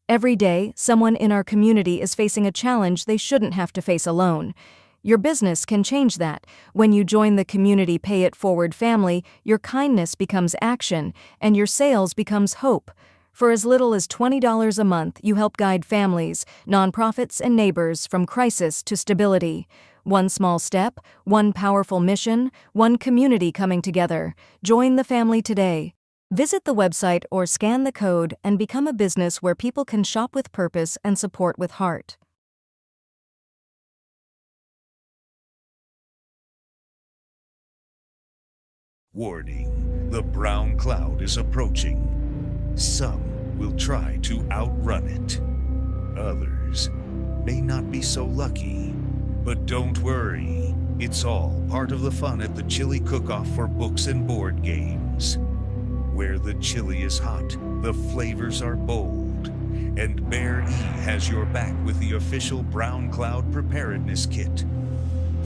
Every day, someone in our community is facing a challenge they shouldn't have to face alone. Your business can change that. When you join the Community Pay It Forward family, your kindness becomes action, and your sales becomes hope. For as little as $20 a month, you help guide families, nonprofits, and neighbors from crisis to stability. One small step, one powerful mission, one community coming together. Join the family today. Visit the website or scan the code and become a business where people can shop with purpose and support with heart. Warning, the brown cloud is approaching. Some will try to outrun it. Others may not be so lucky. But don't worry, it's all part of the fun at the Chili Cook-Off for books and board games. Where the chili is hot, the flavors are bold. And Bear E has your back with the official Brown Cloud Preparedness Kit.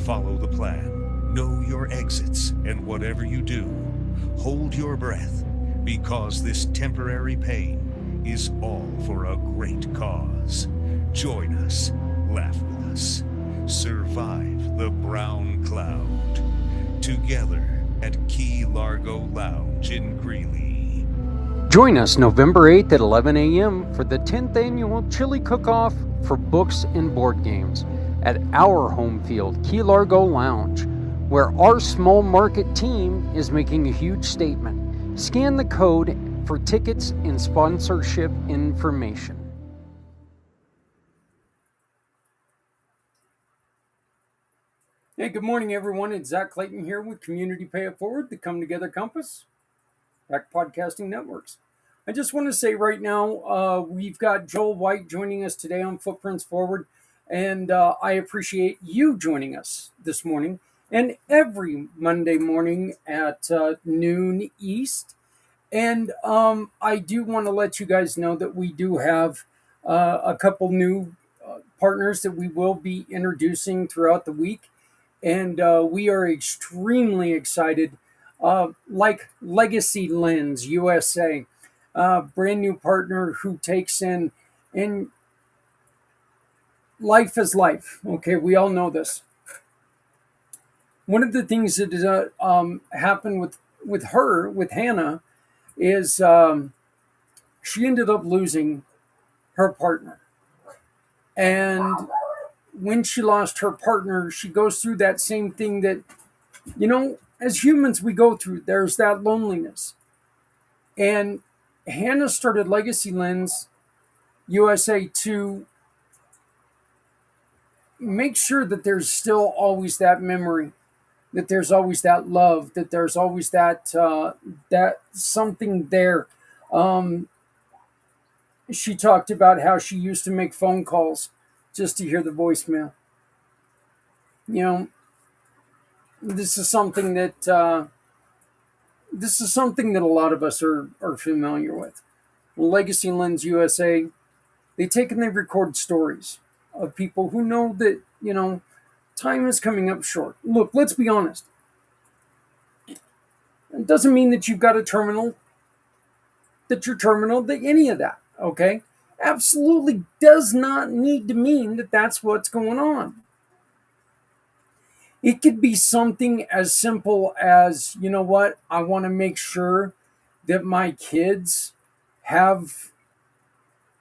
Follow the plan. Know your exits, and whatever you do, hold your breath, because this temporary pain is all for a great cause. Join us, laugh with us, survive the brown cloud, together at Key Largo Lounge in Greeley. Join us November 8th at 11 a.m. for the 10th annual Chili Cook-Off for books and board games at our home field, Key Largo Lounge, where our small market team is making a huge statement. Scan the code for tickets and sponsorship information. Hey, good morning, everyone. It's Zach Clayton here with Community Pay It Forward, the Come Together Compass, Back Podcasting Networks. I just want to say right now, we've got Joel White joining us today on Footprints Forward, and I appreciate you joining us this morning and every Monday morning at noon East. And I do want to let you guys know that we do have a couple new partners that we will be introducing throughout the week. And we are extremely excited, like Legacy Lens USA, brand new partner who takes in, and life is life. Okay, we all know this. One of the things that happened with Hannah, is she ended up losing her partner. And when she lost her partner, she goes through that same thing that, as humans we go through. There's that loneliness. And Hannah started Legacy Lens USA to make sure that there's still always that memory, that there's always that love, that there's always that something there. She talked about how she used to make phone calls just to hear the voicemail. This is something that a lot of us are familiar with. Legacy Lens USA, they take and they record stories of people who know that, time is coming up short. Look, let's be honest. It doesn't mean that you've got a terminal, that you're terminal, that any of that, okay? Absolutely does not need to mean that that's what's going on. It could be something as simple as, I want to make sure that my kids have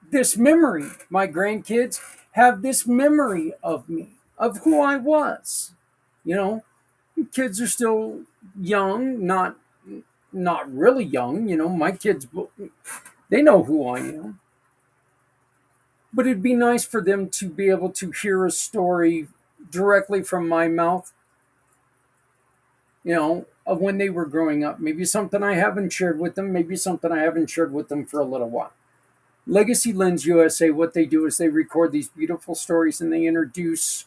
this memory. My grandkids have this memory of me, of who I was. Kids are still young, not really young. My kids, they know who I am. But it'd be nice for them to be able to hear a story directly from my mouth, of when they were growing up. Maybe something I haven't shared with them, maybe something I haven't shared with them for a little while. Legacy Lens USA, what they do is they record these beautiful stories and they introduce,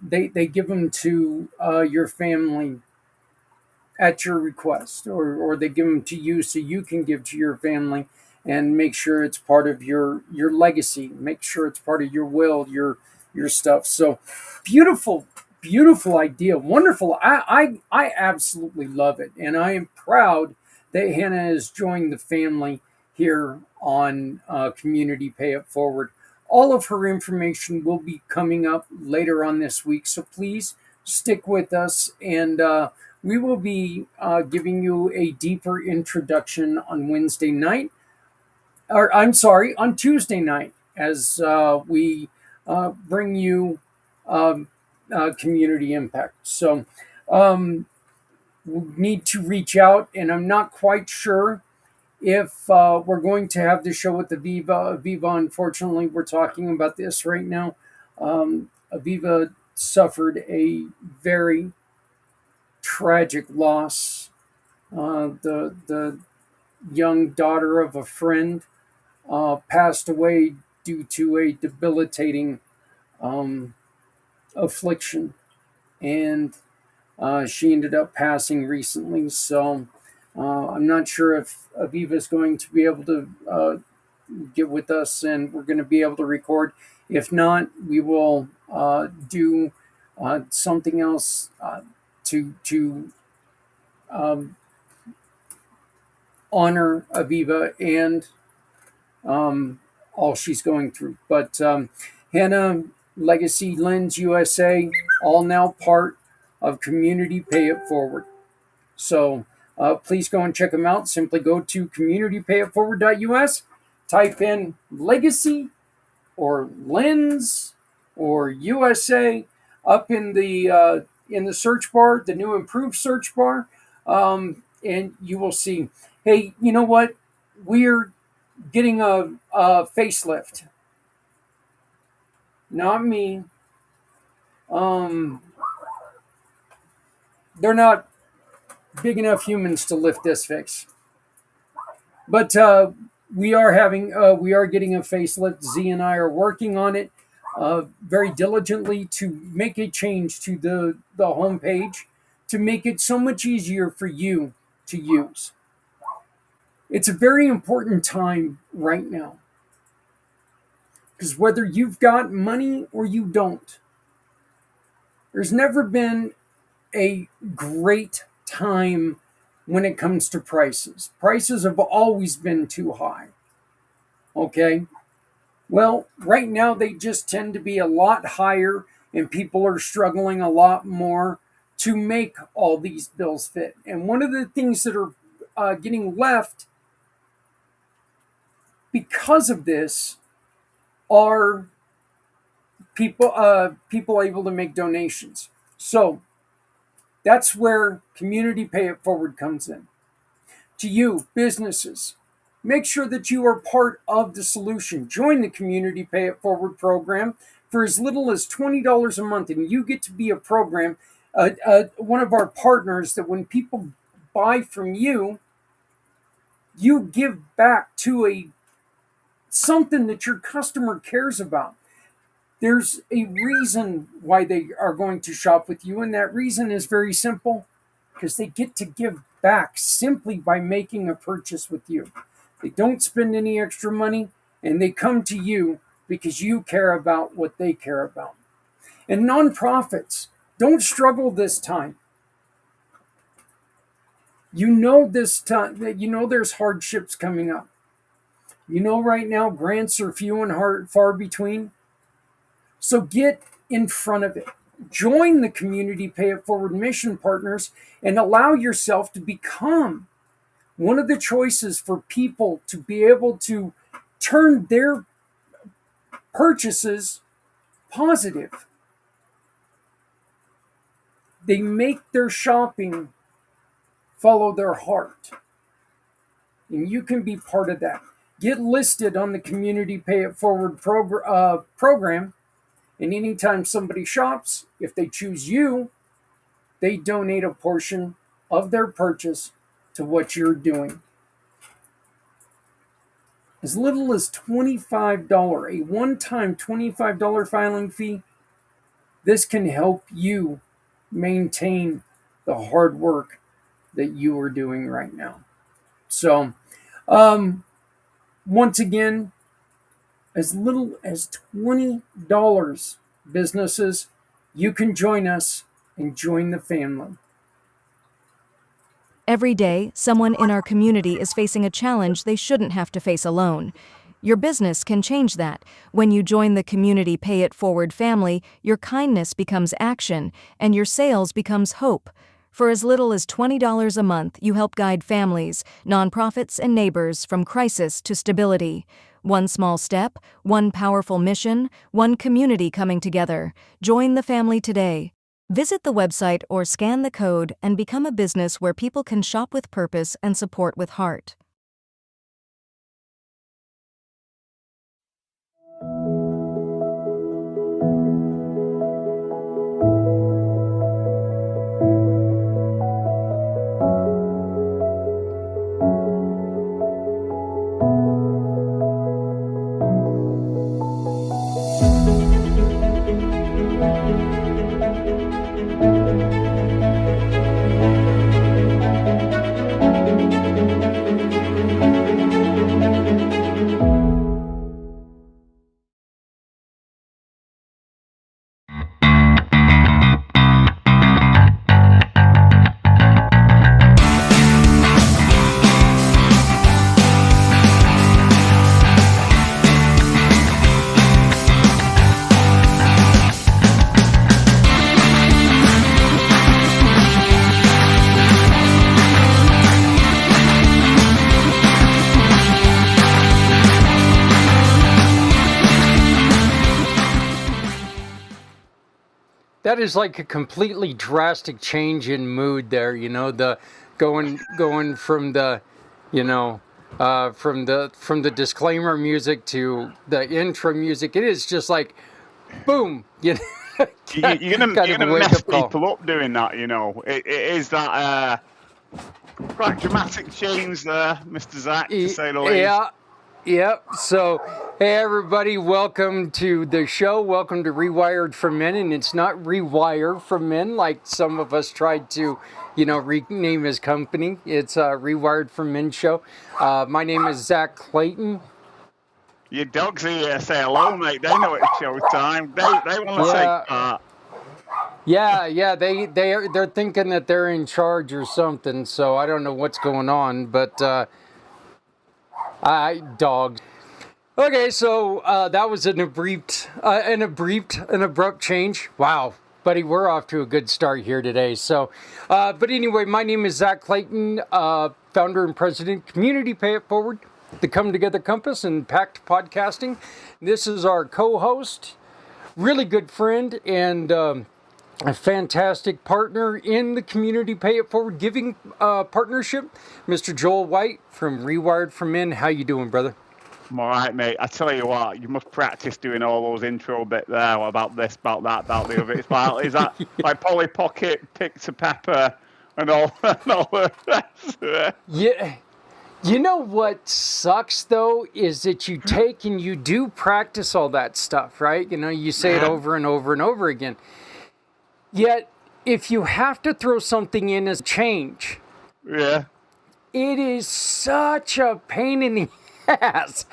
they give them to your family at your request, or they give them to you so you can give to your family and make sure it's part of your legacy, make sure it's part of your will, your stuff. So beautiful idea, wonderful. I absolutely love it, and I am proud that Hannah has joined the family here on Community Pay It Forward. All of her information will be coming up later on this week, so please stick with us, and we will be giving you a deeper introduction on Wednesday night, or I'm sorry, on Tuesday night, as we bring you community impact. So we need to reach out, and I'm not quite sure if we're going to have the show with Aviva. Aviva, unfortunately, we're talking about this right now. Aviva suffered a very tragic loss. The young daughter of a friend passed away due to a debilitating affliction, and she ended up passing recently. So I'm not sure if Aviva is going to be able to get with us and we're going to be able to record. If not, we will do something else to honor Aviva and all she's going through. But Hannah Legacy Lens USA, all now part of Community Pay It Forward. So please go and check them out. Simply go to communitypayitforward.us, type in Legacy or Lens or USA up in the search bar, the new improved search bar, and you will see. Hey, you know what? We're getting a facelift. Not me. They're not big enough humans to lift this fix. But we are getting a facelift. Z and I are working on it very diligently to make a change to the homepage to make it so much easier for you to use. It's a very important time right now, because whether you've got money or you don't, there's never been a great time when it comes to prices. Prices have always been too high. Okay? Well, right now they just tend to be a lot higher, and people are struggling a lot more to make all these bills fit. And one of the things that are getting left because of this are people able to make donations. So that's where Community Pay It Forward comes in. To you, businesses, make sure that you are part of the solution. Join the Community Pay It Forward program for as little as $20 a month, and you get to be a program, one of our partners, that when people buy from you, you give back to something that your customer cares about. There's a reason why they are going to shop with you, and that reason is very simple, because they get to give back simply by making a purchase with you. They don't spend any extra money, and they come to you because you care about what they care about. And nonprofits, don't struggle this time. You know this time, there's hardships coming up. You know right now grants are few and far between. So get in front of it. Join the Community Pay It Forward mission partners and allow yourself to become one of the choices for people to be able to turn their purchases positive. They make their shopping follow their heart. And you can be part of that. Get listed on the Community Pay It Forward program. And anytime somebody shops, if they choose you, they donate a portion of their purchase to what you're doing. As little as $25, a one-time $25 filing fee, this can help you maintain the hard work that you are doing right now. So, once again, as little as $20, businesses, you can join us and join the family. Every day, someone in our community is facing a challenge they shouldn't have to face alone. Your business can change that. When you join the Community Pay It Forward family, your kindness becomes action, and your sales becomes hope. For as little as $20 a month, you help guide families, nonprofits, and neighbors from crisis to stability. One small step, one powerful mission, one community coming together. Join the family today. Visit the website or scan the code and become a business where people can shop with purpose and support with heart. That is like a completely drastic change in mood there, the going from the, from the disclaimer music to the intro music. It is just like, boom, You're gonna mess people up doing that, It is that quite dramatic change there, Mr. Zach, to say the least. Yeah. Yep. So, hey, everybody, welcome to the show. Welcome to Rewired for Men. And it's not Rewire for Men like some of us tried to, rename his company. It's Rewired for Men show. My name is Zach Clayton. Your dogs are here. Say hello, mate. They know it's showtime. They want to take part. Yeah. They're thinking that they're in charge or something. So I don't know what's going on, but dogs. Okay, so that was an abrupt change. Wow, buddy, we're off to a good start here today. So, but anyway, my name is Zach Clayton, founder and president, Community Pay It Forward, the Come Together Compass, and Pact Podcasting. This is our co-host, really good friend, and a fantastic partner in the Community Pay It Forward giving partnership, Mr. Joel White from Rewired for Men. How you doing, brother? I'm all right, mate. I tell you what, you must practice doing all those intro bit there about this, about that, about the other. It's like, is that like Polly Pocket, Picture Pepper, and all the rest? Yeah. You know what sucks, though, is that you take and you do practice all that stuff, right? You say it over and over and over again. Yet, if you have to throw something in as change, it is such a pain in the ass.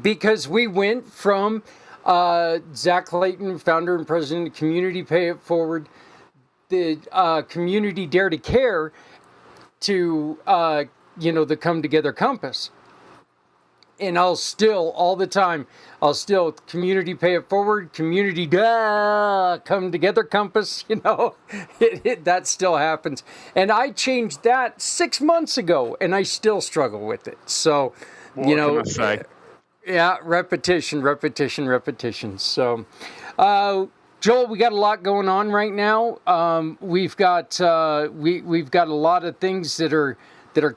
Because we went from Zach Clayton, founder and president of Community Pay It Forward, the Community Dare to Care, to, the Come Together Compass. And I'll still, all the time, Community Pay It Forward, Community Come Together Compass, that still happens. And I changed that 6 months ago, and I still struggle with it. So, what can I say? Yeah, repetition. So, Joel, we got a lot going on right now. We've got we've got a lot of things that are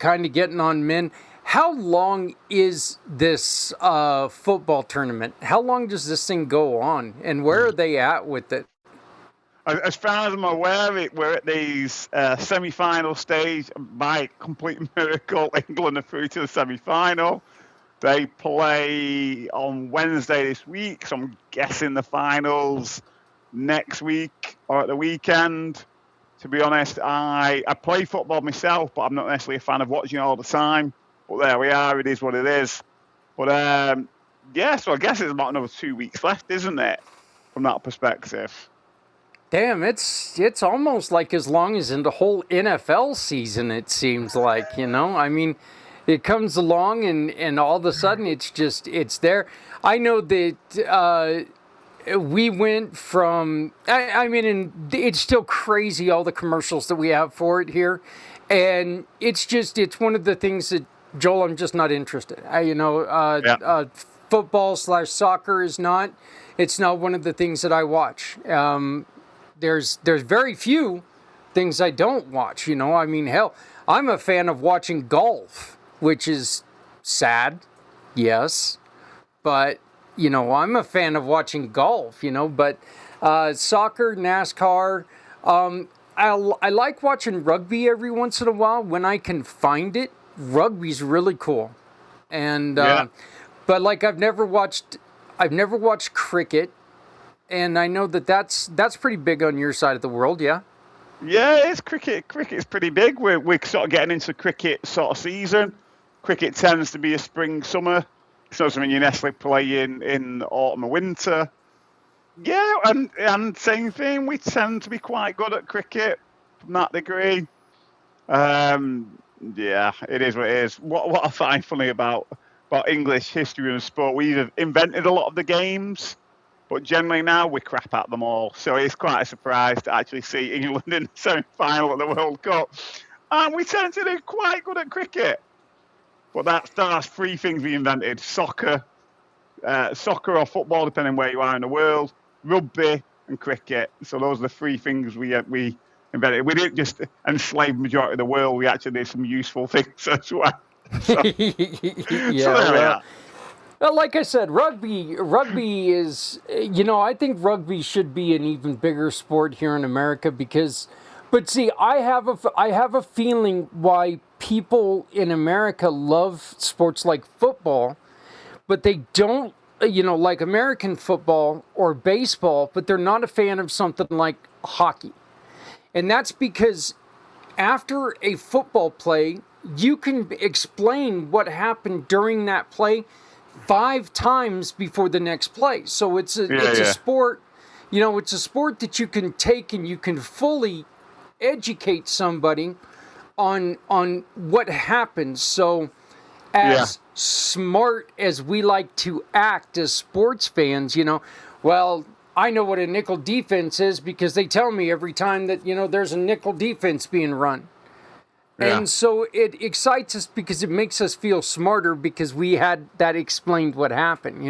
kind of getting on men. How long is this football tournament? How long does this thing go on? And where are they at with it? As far as I'm aware, we're at these semi-final stage. By complete miracle, England are through to the semi-final. They play on Wednesday this week, so I'm guessing the finals next week or at the weekend. To be honest, I play football myself, but I'm not necessarily a fan of watching it all the time. But there we are, it is what it is. But so I guess it's about another 2 weeks left, isn't it? From that perspective. Damn, it's almost like as long as in the whole NFL season, it seems like, I mean, it comes along and all of a sudden it's there. I know that we went from, I mean, and it's still crazy all the commercials that we have for it here. And it's one of the things that, Joel, I'm just not interested. Football/soccer is not, it's not one of the things that I watch. There's very few things I don't watch, I mean, hell, I'm a fan of watching golf, which is sad, yes, but, I'm a fan of watching golf, but soccer, NASCAR, I like watching rugby every once in a while when I can find it. Rugby's really cool. And, but like I've never watched cricket. And I know that's pretty big on your side of the world, yeah? Yeah, it's cricket. Cricket's pretty big. We're sort of getting into cricket sort of season. Cricket tends to be a spring, summer. It's not something you necessarily play in autumn or winter. Yeah, and same thing. We tend to be quite good at cricket from that degree. Yeah, it is what it is. What I find funny about English history and sport, we've invented a lot of the games. But generally now we crap at them all. So it's quite a surprise to actually see England in the semi-final of the World Cup. And we tend to do quite good at cricket. But that's three things we invented. Soccer or football, depending where you are in the world, rugby and cricket. So those are the three things we invented. We didn't just enslave the majority of the world. We actually did some useful things as well. So, yeah, so there we are. Well, like I said, rugby is, I think rugby should be an even bigger sport here in America but see, I have a feeling why people in America love sports like football, but they don't, like American football or baseball, but they're not a fan of something like hockey. And that's because after a football play, you can explain what happened during that play 5 times before the next play. So it's a sport, it's a sport that you can take and you can fully educate somebody on what happens. So as smart as we like to act as sports fans, well, I know what a nickel defense is because they tell me every time that, there's a nickel defense being run. Yeah. And so it excites us because it makes us feel smarter because we had that explained what happened,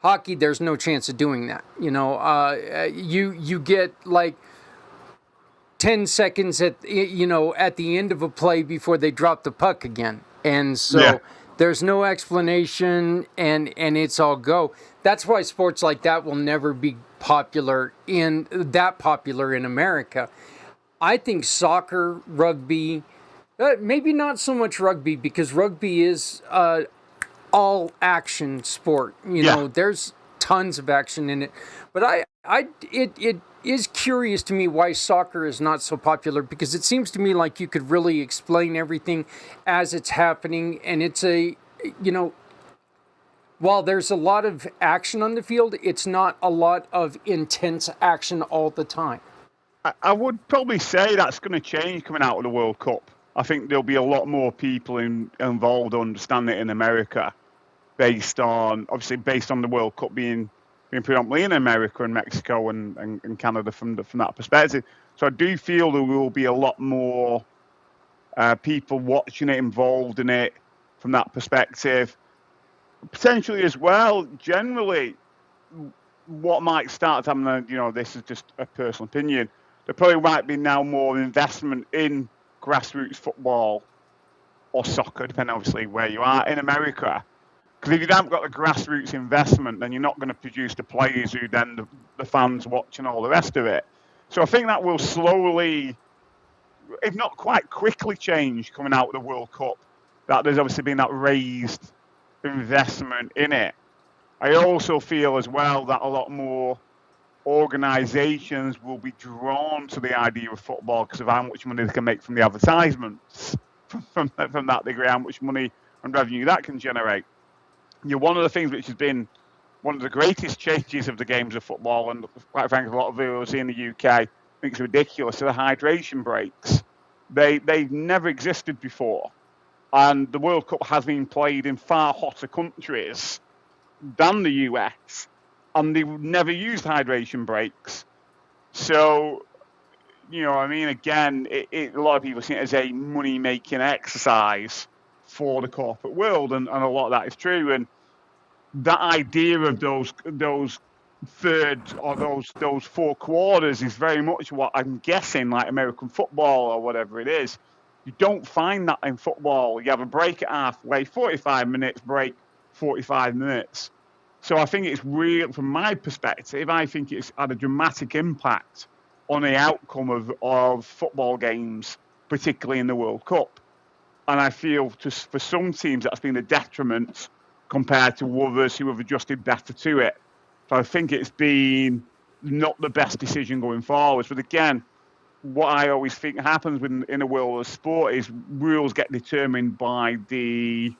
Hockey, there's no chance of doing that. You get like 10 seconds at the end of a play before they drop the puck again. And so there's no explanation and it's all go. That's why sports like that will never be popular in America. I think soccer, rugby, maybe not so much rugby because rugby is all action sport. There's tons of action in it. But it is curious to me why soccer is not so popular because it seems to me like you could really explain everything as it's happening. And it's while there's a lot of action on the field, it's not a lot of intense action all the time. I would probably say that's going to change coming out of the World Cup. I think there'll be a lot more people involved understanding it in America based on the World Cup being predominantly in America and Mexico and Canada from that perspective. So I do feel there will be a lot more people watching it, involved in it from that perspective. Potentially as well, generally, what might start to happen, this is just a personal opinion, there probably might be now more investment in grassroots football or soccer, depending obviously where you are in America. Because if you haven't got the grassroots investment, then you're not going to produce the players who then the fans watch and all the rest of it. So I think that will slowly, if not quite quickly, change coming out of the World Cup. That there's obviously been that raised investment in it. I also feel as well that a lot more organisations will be drawn to the idea of football because of how much money they can make from the advertisements from that degree, how much money and revenue that can generate. One of the things which has been one of the greatest changes of the games of football, and quite frankly, a lot of viewers in the UK think it's ridiculous, are the hydration breaks. They've never existed before. And the World Cup has been played in far hotter countries than the US, and they've never used hydration breaks. So, you know, I mean, again, a lot of people see it as a money-making exercise for the corporate world, and a lot of that is true. And that idea of those third or those 4 quarters is very much what I'm guessing, like American football or whatever it is. You don't find that in football. You have a break at halfway, 45 minutes break, 45 minutes. So I think it's real, from my perspective, I think it's had a dramatic impact on the outcome of football games, particularly in the World Cup. And I feel just for some teams that's been a detriment compared to others who have adjusted better to it. So I think it's been not the best decision going forwards. But again, what I always think happens in the world of sport is rules get determined by the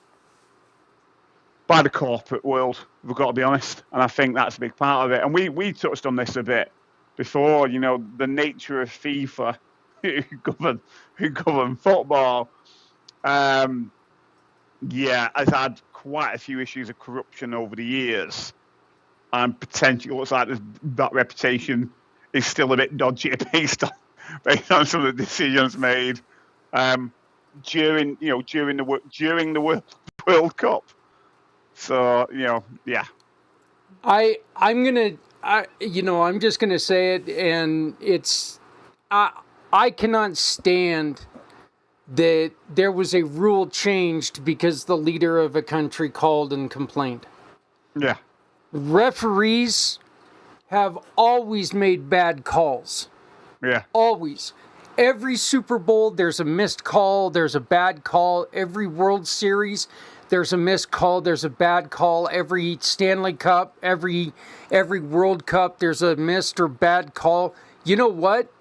corporate world, we've got to be honest. And I think that's a big part of it. And we touched on this a bit before, you know, the nature of FIFA who govern football. Has had quite a few issues of corruption over the years. And potentially looks like that reputation is still a bit dodgy based on some of the decisions made during the World Cup. So, you know, yeah. I'm just gonna say it, and it's I cannot stand that there was a rule changed because the leader of a country called and complained. Yeah. Referees have always made bad calls. Yeah. Always. Every Super Bowl, there's a missed call, there's a bad call. Every World Series, there's a missed call, there's a bad call. Every Stanley Cup, every World Cup, there's a missed or bad call. You know what?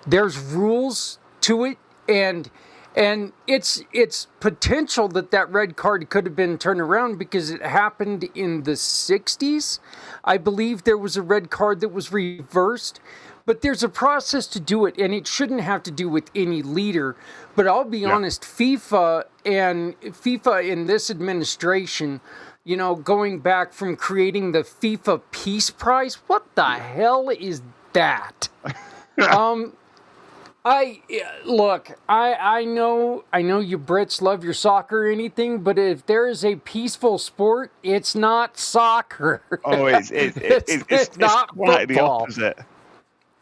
There's rules to it, and it's potential that red card could have been turned around because it happened in the 60s. I believe there was a red card that was reversed. But there's a process to do it, and it shouldn't have to do with any leader. But I'll be honest, FIFA in this administration, you know, going back from creating the FIFA Peace Prize, what the hell is that? I know you Brits love your soccer or anything, but if there is a peaceful sport, it's not soccer. Oh, it's not quite football. The opposite.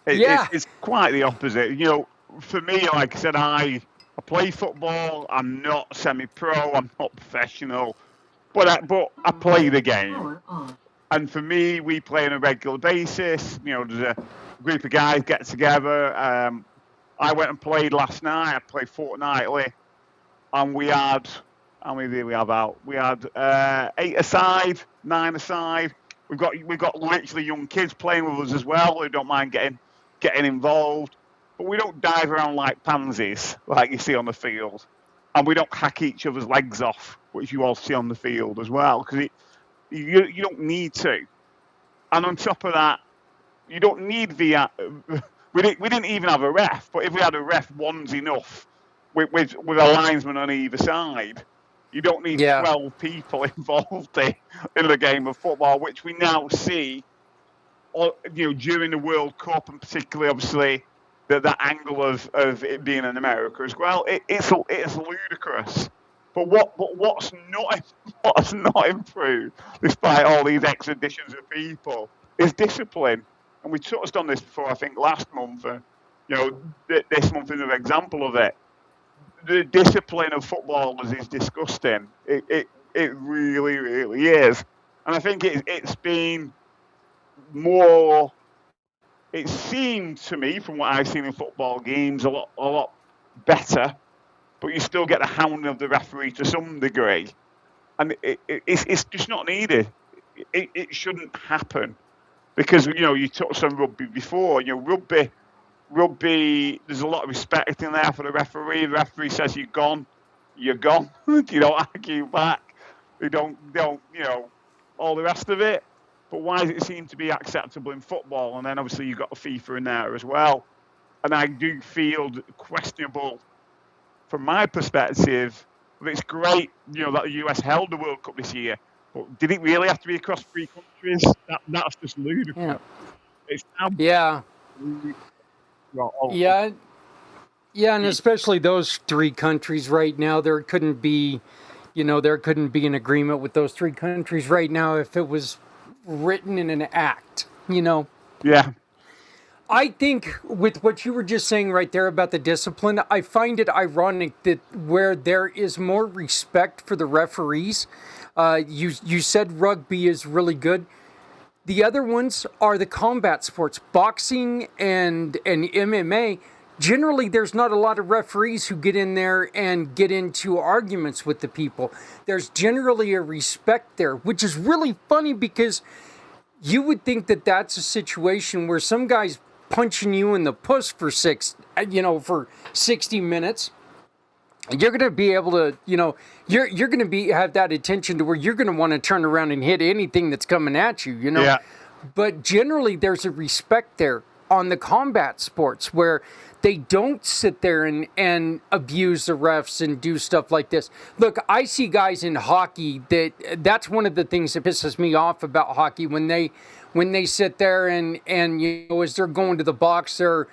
It's quite the opposite. You know, for me, like I said, I play football. I'm not semi-pro. I'm not professional, but I play the game. And for me, we play on a regular basis. You know, there's a group of guys get together. I went and played last night. I played fortnightly, and we had how many did we have out? We had 8 aside, 9 aside. We've got literally young kids playing with us as well who don't mind getting involved. But we don't dive around like pansies like you see on the field, and we don't hack each other's legs off, which you all see on the field as well, because you don't need to. And on top of that, you don't need VR. We didn't even have a ref, but if we had a ref, one's enough with a linesman on either side. You don't need 12 people involved in the game of football, which we now see, during the World Cup, and particularly, obviously, that angle of it being in America as well. It's ludicrous. But what's not improved, despite all these extraditions of people, is discipline. And we touched on this before, I think, last month. This month is an example of it. The discipline of footballers is disgusting. It really, really is. And I think it's been more. It seemed to me, from what I've seen in football games, a lot better. But you still get the hounding of the referee to some degree, and it's just not needed. It shouldn't happen, because you touched on rugby before. Rugby, there's a lot of respect in there for the referee. The referee says you're gone, you're gone. You don't argue back. You don't all the rest of it. but why does it seem to be acceptable in football? And then obviously you've got FIFA in there as well. And I do feel questionable from my perspective. It's great, that the US held the World Cup this year, but did it really have to be across 3 countries? That's just ludicrous. Yeah. It's now Yeah. well, Yeah. Yeah, and especially those 3 countries right now, there couldn't be an agreement with those 3 countries right now if it was written in an act. Yeah. I think with what you were just saying right there about the discipline, I find it ironic that where there is more respect for the referees, you said rugby is really good. The other ones are the combat sports, boxing and MMA. Generally, there's not a lot of referees who get in there and get into arguments with the people. There's generally a respect there, which is really funny because you would think that that's a situation where some guy's punching you in the puss for 60 minutes. You're going to be able to, you're going to have that attention to where you're going to want to turn around and hit anything that's coming at you, Yeah. But generally, there's a respect there on the combat sports where they don't sit there and abuse the refs and do stuff like this. Look, I see guys in hockey that's one of the things that pisses me off about hockey when they sit there and as they're going to the box, they're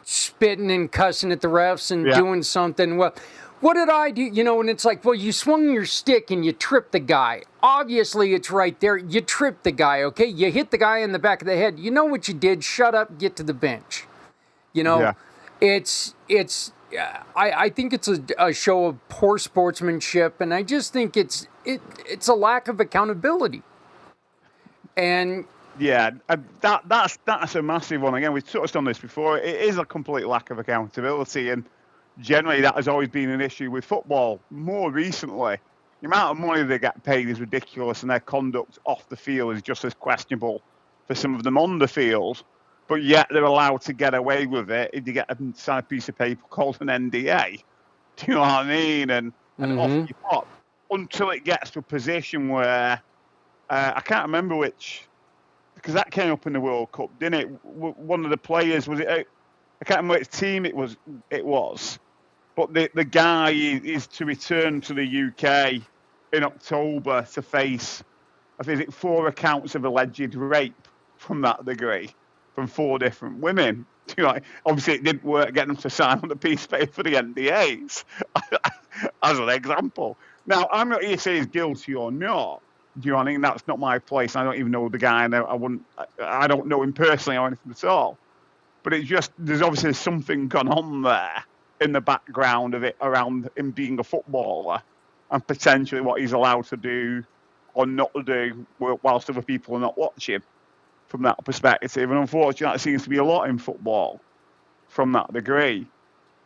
spitting and cussing at the refs and doing something. Well, what did I do? And it's like, well, you swung your stick and you tripped the guy. Obviously, it's right there. You tripped the guy, okay? You hit the guy in the back of the head. You know what you did. Shut up, get to the bench. It's I think it's a show of poor sportsmanship, and I just think it's a lack of accountability. And yeah, that's a massive one. Again, we've touched on this before. It is a complete lack of accountability, and generally that has always been an issue with football. More recently, the amount of money they get paid is ridiculous, and their conduct off the field is just as questionable for some of them on the field. But yet they're allowed to get away with it if you get a signed piece of paper called an NDA. Do you know what I mean? And off you pop until it gets to a position where I can't remember which, because that came up in the World Cup, didn't it? One of the players, was it? I can't remember which team it was. But the guy is to return to the UK in October to face, I think, 4 accounts of alleged rape from that degree, from 4 different women. Obviously, it didn't work getting them to sign on the piece of paper for the NDAs, as an example. Now, I'm not here to say he's guilty or not. Do you know what I mean? That's not my place. I don't even know the guy, and I don't know him personally or anything at all. But it's just, there's obviously something gone on there in the background of it around him being a footballer and potentially what he's allowed to do or not to do whilst other people are not watching from that perspective. And unfortunately, that seems to be a lot in football from that degree.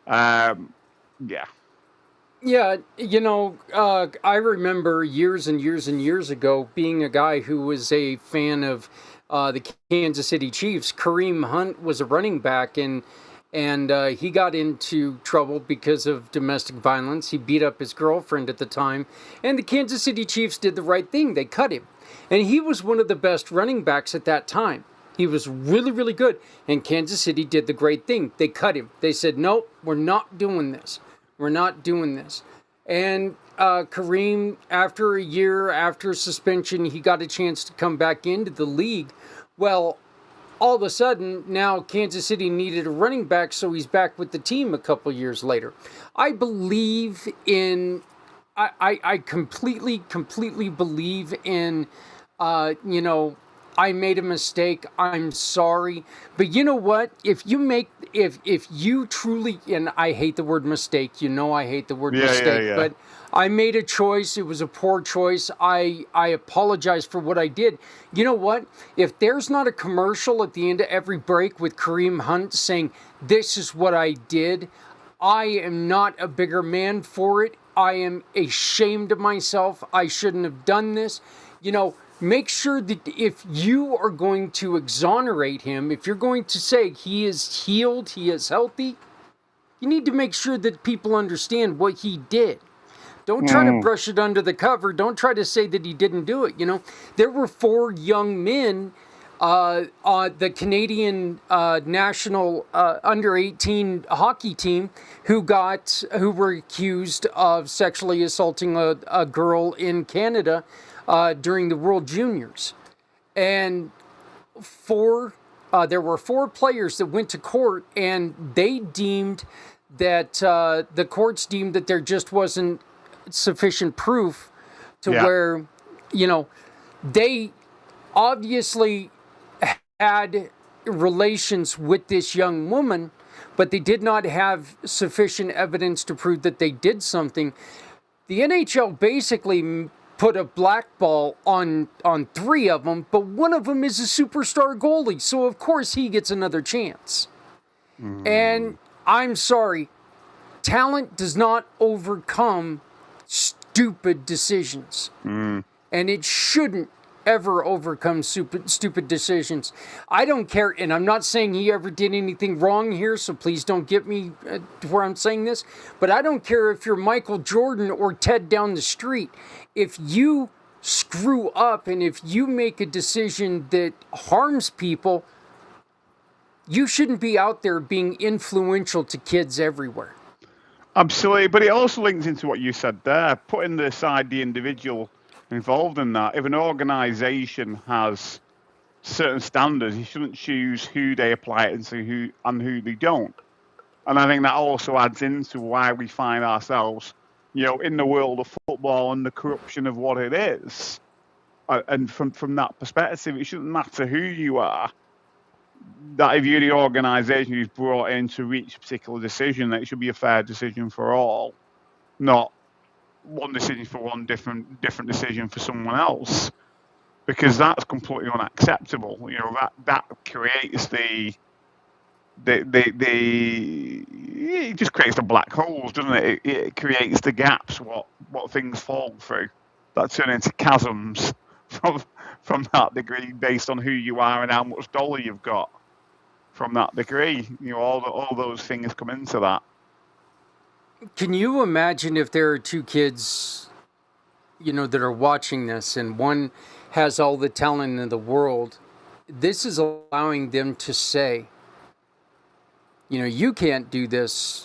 Yeah. Yeah, I remember years and years and years ago being a guy who was a fan of the Kansas City Chiefs. Kareem Hunt was a running back, and he got into trouble because of domestic violence. He beat up his girlfriend at the time, and the Kansas City Chiefs did the right thing. They cut him, and he was one of the best running backs at that time. He was really, really good, and Kansas City did the great thing. They cut him. They said, nope, we're not doing this. We're not doing this. And Kareem, after a year after suspension, he got a chance to come back into the league. Well, all of a sudden, now Kansas City needed a running back, so he's back with the team a couple years later. I believe in, I completely believe in, I made a mistake. I'm sorry. But you know what? If you truly, and I hate the word mistake, I hate the word mistake, but I made a choice. It was a poor choice. I apologize for what I did. You know what? If there's not a commercial at the end of every break with Kareem Hunt saying, this is what I did, I am not a bigger man for it. I am ashamed of myself. I shouldn't have done this. Make sure that if you are going to exonerate him, if you're going to say he is healed, he is healthy, you need to make sure that people understand what he did. Don't try to brush it under the cover. Don't try to say that he didn't do it. There were 4 young men on the Canadian national under 18 hockey team who were accused of sexually assaulting a girl in Canada during the World Juniors. And there were 4 players that went to court, and they deemed that the courts deemed that there just wasn't sufficient proof to where, they obviously had relations with this young woman, but they did not have sufficient evidence to prove that they did something. The NHL basically put a blackball on 3 of them, but one of them is a superstar goalie, so of course he gets another chance. And I'm sorry, talent does not overcome stupid decisions. And it shouldn't ever overcome stupid decisions. I don't care, and I'm not saying he ever did anything wrong here, so please don't get me to where I'm saying this, but I don't care if you're Michael Jordan or Ted down the street. If you screw up and if you make a decision that harms people, you shouldn't be out there being influential to kids everywhere. Absolutely, but it also links into what you said there, putting aside the individual involved in that. If an organisation has certain standards, you shouldn't choose who they apply it to and who they don't. And I think that also adds into why we find ourselves, in the world of football and the corruption of what it is. And from that perspective, it shouldn't matter who you are. That if you're the organisation who's brought in to reach a particular decision, that it should be a fair decision for all, not one decision for one, different decision for someone else, because that's completely unacceptable. That creates it just creates the black holes, doesn't it? It creates the gaps, what things fall through, that turn into chasms from that degree, based on who you are and how much dollar you've got. From that degree, all those things come into that. Can you imagine if there are 2 kids, that are watching this, and one has all the talent in the world? This is allowing them to say, you can't do this,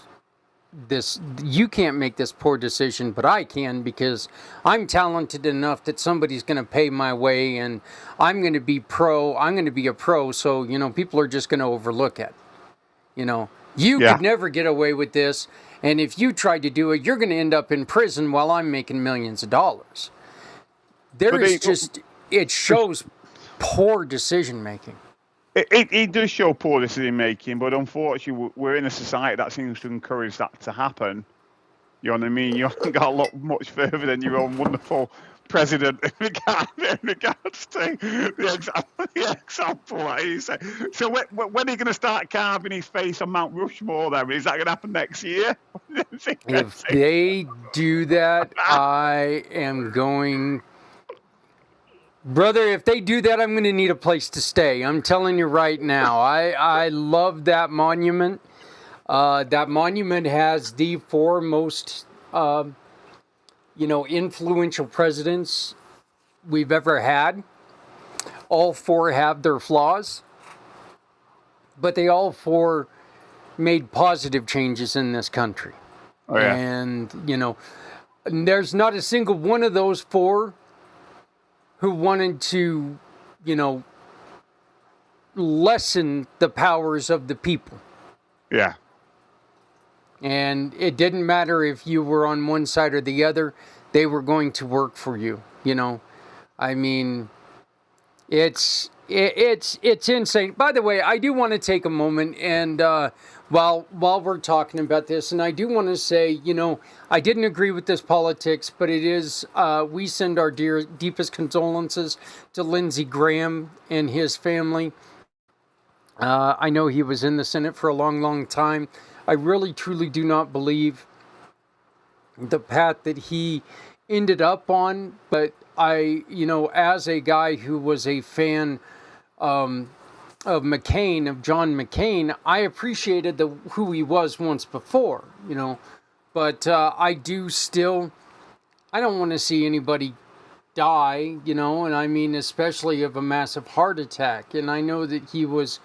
you can't make this poor decision, but I can, because I'm talented enough that somebody's going to pay my way, and I'm going to be a pro, so, people are just going to overlook it. You could never get away with this, and if you tried to do it, you're going to end up in prison while I'm making millions of dollars. It shows poor decision making. It does show poor decision making, but unfortunately, we're in a society that seems to encourage that to happen. You know what I mean? You haven't got to look much further than your own wonderful president in regards to the example that he said. So when are you going to start carving his face on Mount Rushmore then? Is that going to happen next year? If they do that, I am going... Brother, if they do that, I'm going to need a place to stay. I'm telling you right now. I love that monument. That monument has the 4 most, influential presidents we've ever had. All 4 have their flaws, but they all 4 made positive changes in this country. Oh, yeah. And, there's not a single one of those 4 who wanted to, lessen the powers of the people. Yeah. And it didn't matter if you were on one side or the other, they were going to work for you, I mean, it's insane. By the way, I do want to take a moment and while we're talking about this, and I do want to say, I didn't agree with this politics, but it is, we send our deepest condolences to Lindsey Graham and his family. I know he was in the Senate for a long, long time. I really, truly do not believe the path that he ended up on, but I, as a guy who was a fan of McCain, of John McCain, I appreciated who he was once before, but I do still I don't want to see anybody die, you know, and I mean especially of a massive heart attack. And I know that he was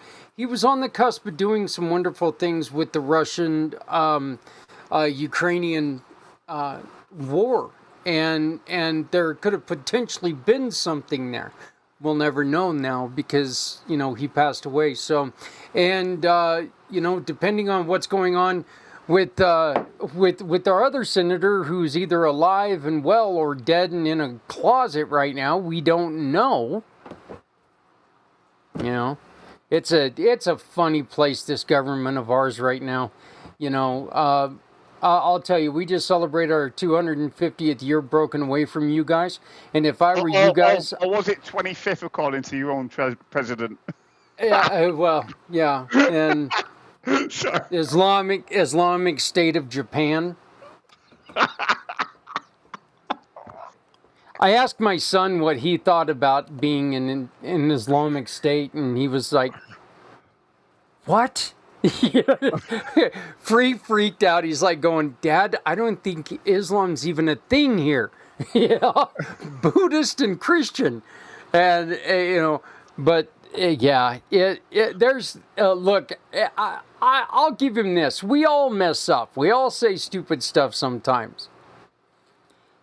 on the cusp of doing some wonderful things with the Russian Ukrainian war, and there could have potentially been something there. We'll never know now because he passed away. So, and depending on what's going on with our other senator who's either alive and well or dead and in a closet right now, we don't know. It's a funny place, this government of ours right now. I'll tell you, we just celebrated our 250th year broken away from you guys. And if I were you guys... Or was it 25th according to your own president? Yeah, well, yeah. And Sorry. Islamic State of Japan. I asked my son what he thought about being in an Islamic State, and he was like, what? Freaked out. He's like going, Dad, I don't think Islam's even a thing here. Buddhist and Christian, and but yeah, there's look, I'll give him this. We all mess up. We all say stupid stuff sometimes.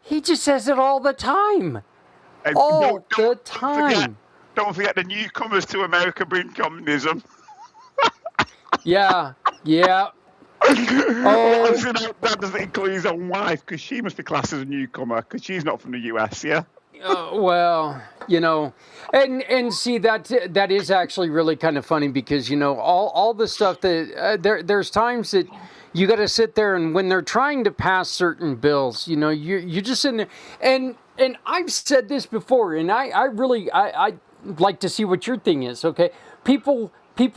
He just says it all the time. All the time. Don't forget the newcomers to America bring communism. Yeah. That doesn't include his own wife, because she must be classed as a newcomer, because she's not from the US, yeah? Well, and see, that is actually really kind of funny, because, all the stuff that, there's times that you got to sit there, and when they're trying to pass certain bills, you're just sitting there, and I've said this before, and I really like to see what your thing is, okay? People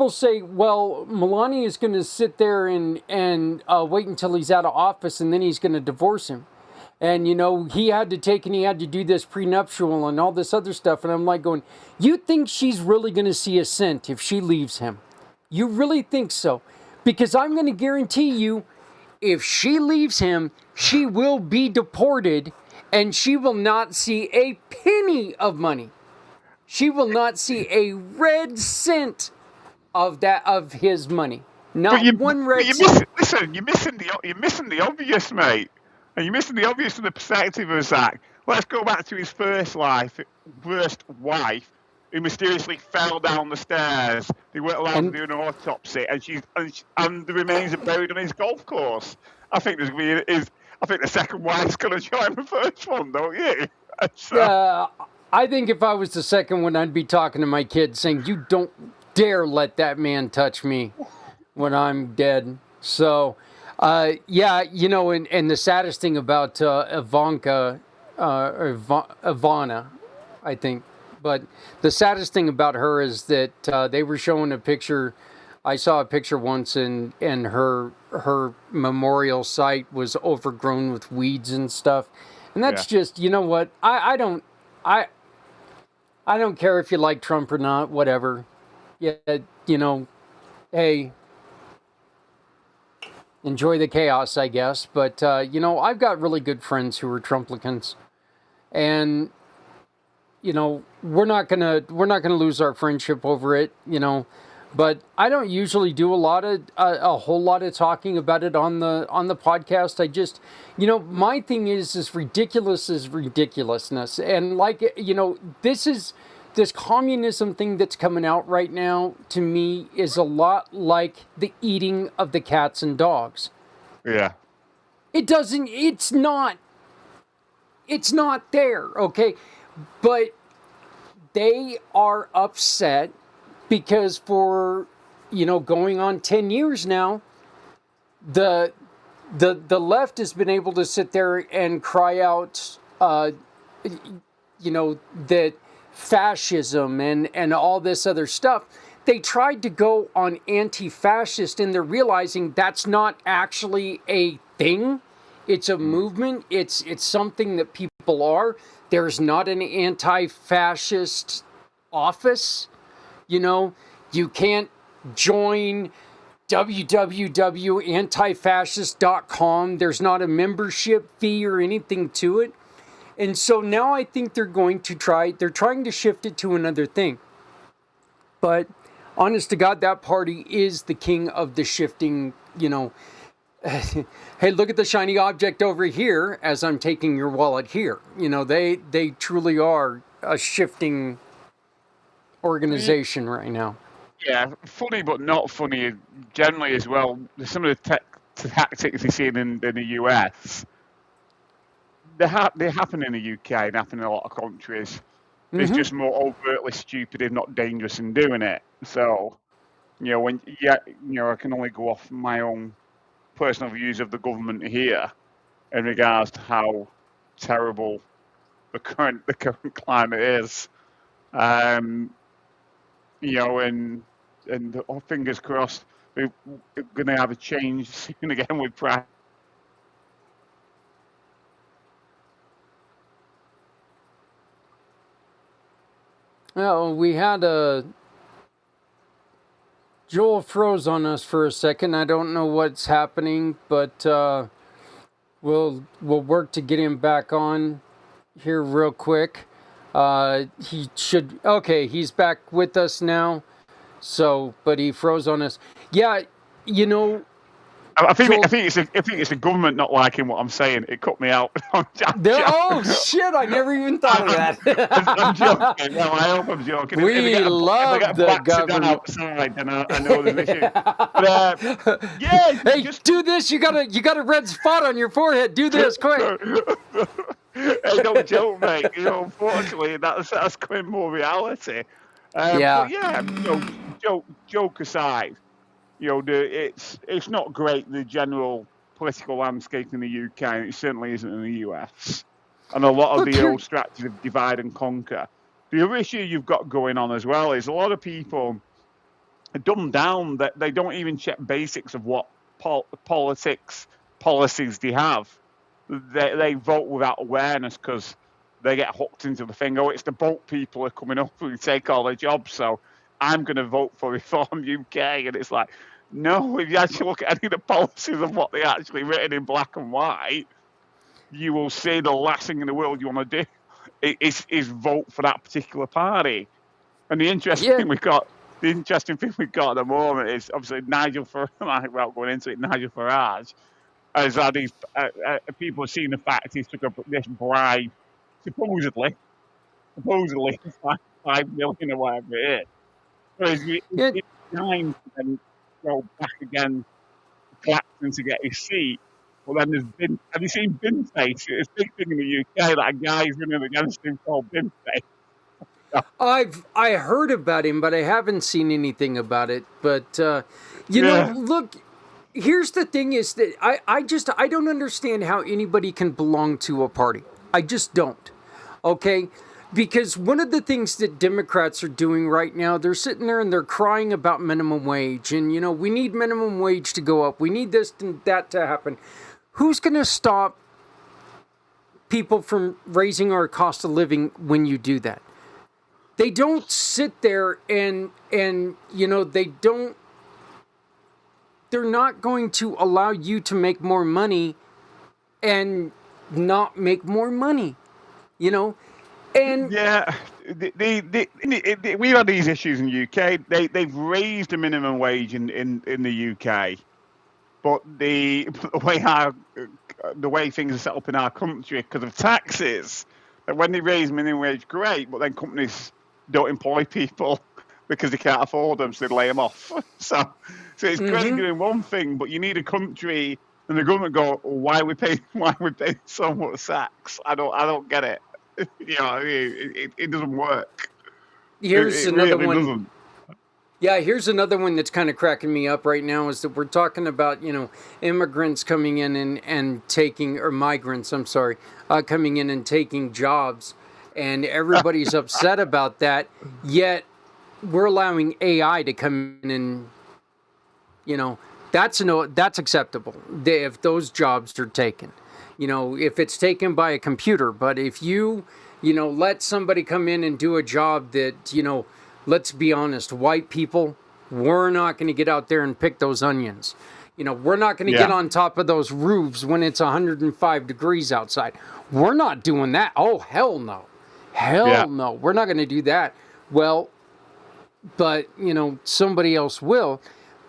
say, well, Melania is going to sit there and wait until he's out of office, and then he's going to divorce him. And, he had to do this prenuptial and all this other stuff. And I'm like going, you think she's really going to see a cent if she leaves him? You really think so? Because I'm going to guarantee you, if she leaves him, she will be deported, and she will not see a penny of money. She will not see a red cent of his money. Not one red cent. Listen, you're missing the obvious, mate. And you're missing the obvious from the perspective of Zach. Let's go back to his first wife, who mysteriously fell down the stairs. They weren't allowed to do an autopsy, and the remains are buried on his golf course. I think the second wife's going to join the first one, don't you? I think if I was the second one, I'd be talking to my kids saying, "You don't dare let that man touch me when I'm dead." So, and the saddest thing about Ivana, I think, but the saddest thing about her is that they were showing a picture. I saw a picture once, and her memorial site was overgrown with weeds and stuff, and that's just, what, I don't care if you like Trump or not, whatever. Yeah, hey, enjoy the chaos, I guess. But, I've got really good friends who are Trumplicans. And, we're not gonna lose our friendship over it, But I don't usually do a whole lot of talking about it on the podcast. I just, my thing is ridiculous is ridiculousness. And this communism thing that's coming out right now, to me, is a lot like the eating of the cats and dogs. Yeah. It's not there, okay? But they are upset because for, going on 10 years now, the left has been able to sit there and cry out, that fascism and all this other stuff. They tried to go on anti-fascist, and they're realizing that's not actually a thing. It's a movement. It's something that people are. There's not an anti-fascist office. You can't join www.antifascist.com. There's not a membership fee or anything to it. And so now I think they're trying to shift it to another thing. But honest to God, that party is the king of the shifting, hey, look at the shiny object over here as I'm taking your wallet here. They truly are a shifting organization right now. Yeah, funny but not funny generally as well. Some of the tactics you see in the US, they happen in the UK and happen in a lot of countries. It's just more overtly stupid and not dangerous in doing it. So, I can only go off my own personal views of the government here in regards to how terrible the current climate is. And fingers crossed we're going to have a change soon again with price. Well, we had Joel froze on us for a second. I don't know what's happening, but we'll work to get him back on here real quick. He's back with us now. So, but he froze on us. Yeah, I think it's the government not liking what I'm saying. It cut me out. Oh shit! I never even thought of that. I'm joking. No, I hope I'm joking. We love the government outside, and I know there's issues. But yeah, hey, do this. You got a red spot on your forehead. Do this quick. Hey, don't joke, mate. Unfortunately, that's becoming more reality. Yeah. But yeah. Joke aside. It's not great, the general political landscape in the UK, and it certainly isn't in the US. And a lot of the old strategies of divide and conquer. The other issue you've got going on as well is a lot of people are dumbed down that they don't even check basics of what policies they have. They vote without awareness because they get hooked into the thing. Oh, it's the boat people are coming up who take all their jobs, so I'm going to vote for Reform UK. And it's like, no, if you actually look at any of the policies of what they actually written in black and white, you will see the last thing in the world you want to do is vote for that particular party. And the interesting thing we've got at the moment is obviously Nigel Farage, without going into it, Nigel Farage has had these people have seen the fact he took this bribe, supposedly 5 million or whatever it is. Whereas it's time to then go back again to Clapton to get his seat. Well, then have you seen Binface? It's a big thing in the UK that a guy's running against him called Binface. I heard about him, but I haven't seen anything about it. But look, here's the thing: is that I don't understand how anybody can belong to a party. I just don't. Okay. Because one of the things that Democrats are doing right now, they're sitting there and they're crying about minimum wage. And, we need minimum wage to go up. We need this and that to happen. Who's going to stop people from raising our cost of living when you do that? They don't sit there and they're not going to allow you to make more money and not make more money, And yeah, we've had these issues in the UK. They've raised the minimum wage in the UK, but the way things are set up in our country because of taxes, that when they raise minimum wage, great, but then companies don't employ people because they can't afford them, so they lay them off. So it's great doing one thing, but you need a country and the government go, why are we paying so much tax? I don't get it. It doesn't work. Here's another one. Doesn't. Yeah, here's another one that's kind of cracking me up right now is that we're talking about, immigrants coming in and taking, or migrants, I'm sorry, coming in and taking jobs. And everybody's upset about that. Yet we're allowing AI to come in and, that's acceptable if those jobs are taken. If it's taken by a computer. But if you let somebody come in and do a job that, let's be honest, white people, we're not going to get out there and pick those onions. You know, we're not going to Yeah. get on top of those roofs when it's 105 degrees outside. We're not doing that. Oh, hell no. Hell Yeah. no. We're not going to do that. Well, but, you know, somebody else will.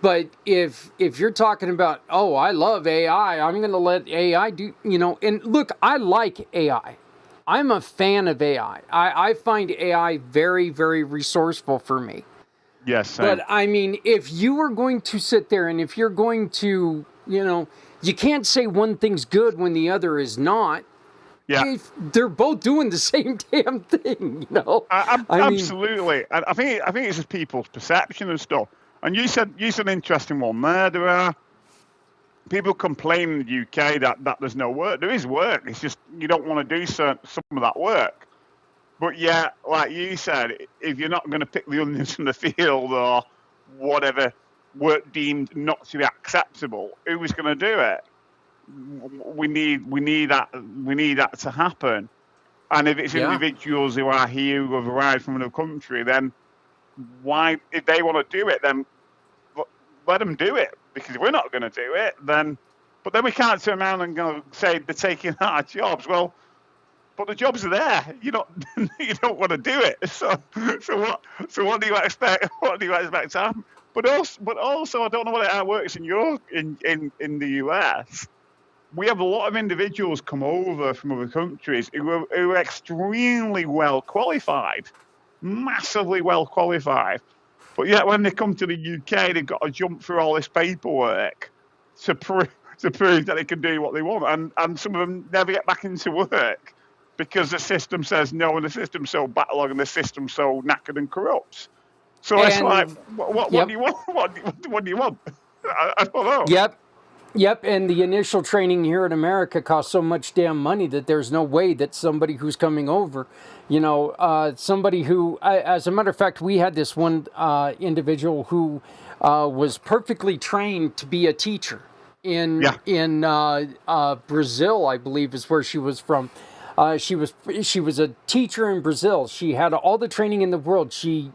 But if you're talking about, oh, I love AI, I'm going to let AI do, you know, and look, I like AI. I'm a fan of AI. I find AI very, very resourceful for me. Yes. Same. But I mean, if you are going to sit there and if you're going to, you know, you can't say one thing's good when the other is not. Yeah. If they're both doing the same damn thing, you know. I mean, Absolutely. I think it's just people's perception and stuff. And you said an interesting one there. There are people complain in the UK that there's no work. There is work. It's just you don't want to do some of that work. But yeah, like you said, if you're not going to pick the onions from the field or whatever work deemed not to be acceptable, who's going to do it? We need that to happen. And if it's individuals who are here who have arrived from another country, then why, if they want to do it, then let them do it. Because if we're not going to do it, then we can't turn around and go say they're taking our jobs. Well, but the jobs are there. You don't want to do it. So what do you expect? What do you expect to happen? But also, I don't know how it works in the US. We have a lot of individuals come over from other countries who are extremely well qualified, massively well qualified. But yet when they come to the UK, they've got to jump through all this paperwork to prove that they can do what they want. And some of them never get back into work because the system says no, and the system's so backlogged and the system's so knackered and corrupt. So it's like, what do you want? What do you want? I don't know. Yep, and the initial training here in America costs so much damn money that there's no way that somebody who's coming over, you know, somebody who, as a matter of fact, we had this one individual who was perfectly trained to be a teacher in Brazil, I believe is where she was from. She was a teacher in Brazil. She had all the training in the world. She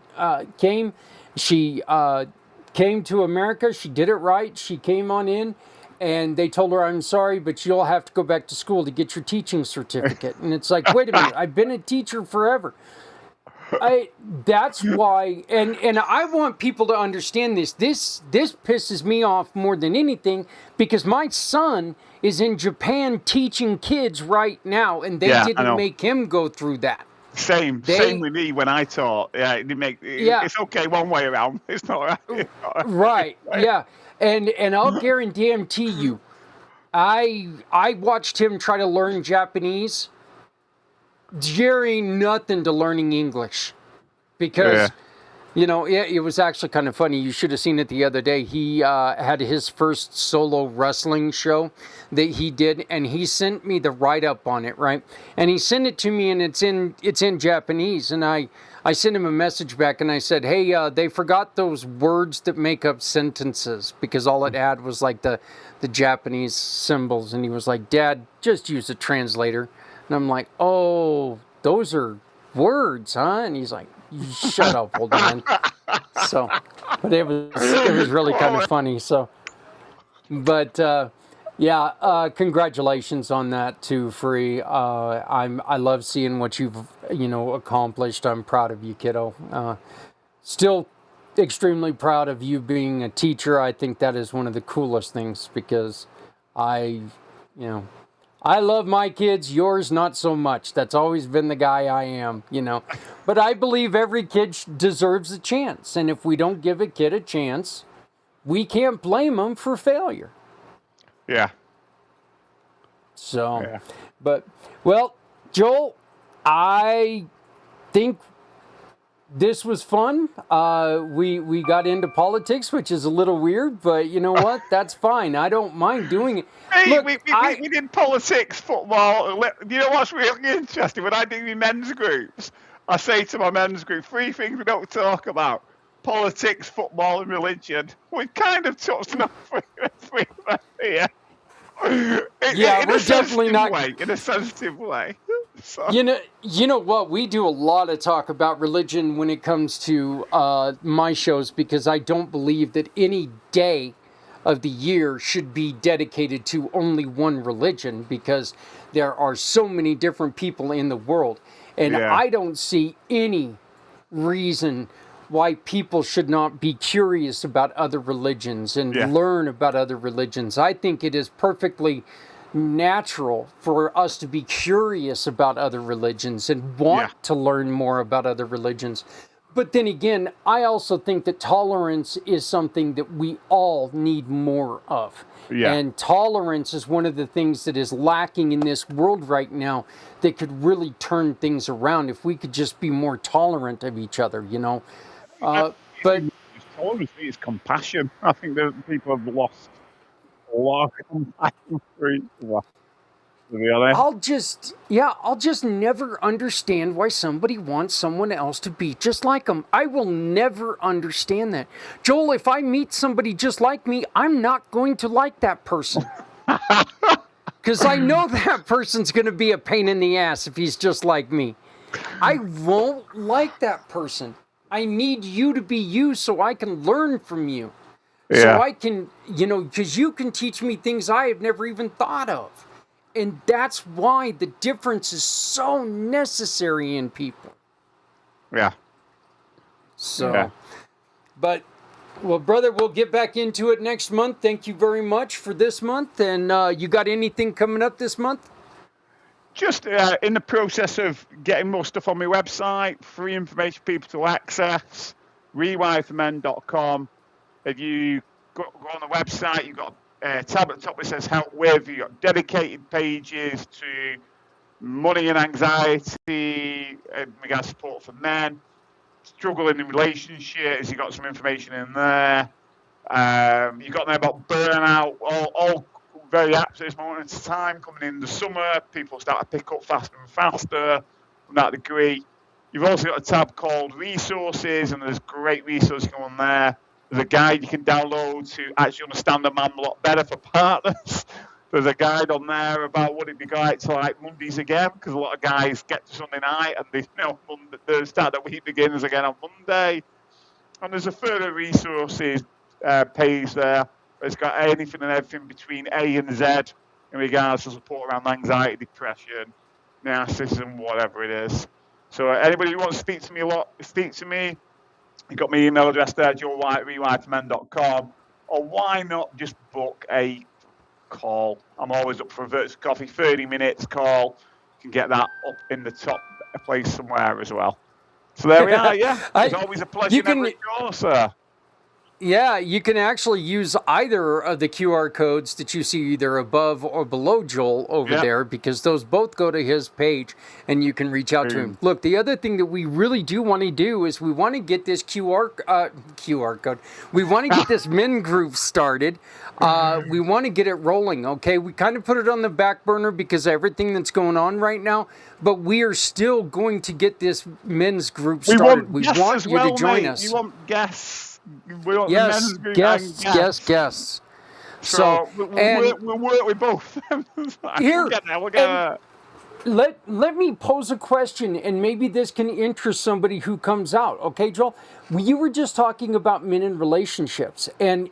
came to America. She did it right. She came on in. And they told her, I'm sorry, but you'll have to go back to school to get your teaching certificate. And it's like, wait a minute, I've been a teacher forever. That's why, and I want people to understand this. This pisses me off more than anything because my son is in Japan teaching kids right now, and they didn't make him go through that. Same with me when I taught. Yeah, it's okay one way around. It's not right. Right. Yeah. And I'll guarantee you, I watched him try to learn Japanese. There ain't nothing to learning English. Because, you know, it was actually kind of funny. You should have seen it the other day. He had his first solo wrestling show that he did, and he sent me the write-up on it, right? And he sent it to me, and it's in Japanese, and I sent him a message back and I said, hey, they forgot those words that make up sentences because all it had was like the Japanese symbols. And he was like, Dad, just use a translator. And I'm like, oh, those are words, huh? And he's like, shut up, old man. So, but it was really kind of funny. So, but congratulations on that too, Free. I love seeing what you've accomplished. I'm proud of you, kiddo. Still extremely proud of you being a teacher. I think that is one of the coolest things because I love my kids, yours not so much. That's always been the guy I am, But I believe every kid deserves a chance. And if we don't give a kid a chance, we can't blame them for failure. Yeah. So, but, well, Joel, I think this was fun. We got into politics, which is a little weird, but you know what? That's fine. I don't mind doing it. Hey, Look, we did politics, football. You know what's really interesting? When I do my men's groups, I say to my men's group, 3 things we don't talk about. Politics, football, and religion. We've kind of touched on 3 of them here. We're definitely not in a sensitive way. So. You know what? We do a lot of talk about religion when it comes to my shows because I don't believe that any day of the year should be dedicated to only one religion, because there are so many different people in the world. And Yeah. I don't see any reason why people should not be curious about other religions and Yeah. learn about other religions. I think it is perfectly natural for us to be curious about other religions and want Yeah. to learn more about other religions. But then again, I also think that tolerance is something that we all need more of. Yeah. And tolerance is one of the things that is lacking in this world right now that could really turn things around if we could just be more tolerant of each other, you know. But Tolerance is compassion. I think that people have lost a lot of compassion for each other, to be honest. I'll just never understand why somebody wants someone else to be just like them. I will never understand that. Joel, if I meet somebody just like me, I'm not going to like that person. Because I know that person's going to be a pain in the ass if he's just like me. I won't like that person. I need you to be you so I can learn from you. Yeah. So I can, you know, because you can teach me things I have never even thought of. And that's why the difference is so necessary in people. Yeah. So, Yeah. but, well, brother, we'll get back into it next month. Thank you very much for this month. And you got anything coming up this month? Just in the process of getting more stuff on my website, free information for people to access, rewireformen.com. If you go on the website, you've got a tab at the top that says help with. You've got dedicated pages to money and anxiety, in regards to support for men, struggling in relationships. You've got some information in there. You've got there about burnout, all very apt at this moment in time. Coming in the summer, people start to pick up faster and faster from that degree. You've also got a tab called resources, and there's great resources going on there. There's a guide you can download to actually understand a man a lot better for partners. There's a guide on there about what it'd be like to like Mondays again, because a lot of guys get to Sunday night and they the start of the week begins again on Monday. And there's a further resources page there. It's got anything and everything between A and Z in regards to support around anxiety, depression, narcissism, whatever it is. So anybody who wants to speak to me speak to me. You've got my email address there, joelwhite@rewireformen.com. Or why not just book a call? I'm always up for a virtual coffee, 30 minutes call. You can get that up in the top place somewhere as well. So there we are, yeah. It's always a pleasure never ignore, sir. Yeah, you can actually use either of the QR codes that you see either above or below Joel over there, because those both go to his page and you can reach out to him. Look, the other thing that we really do want to do is we want to get this QR code. We want to get this men group started. We want to get it rolling, okay? We kind of put it on the back burner because of everything that's going on right now, but we are still going to get this men's group started. We want you to join us. You want guests. Yes, guests. So we'll work with both. Here, we'll get let me pose a question, and maybe this can interest somebody who comes out. Okay, Joel, you were just talking about men in relationships, and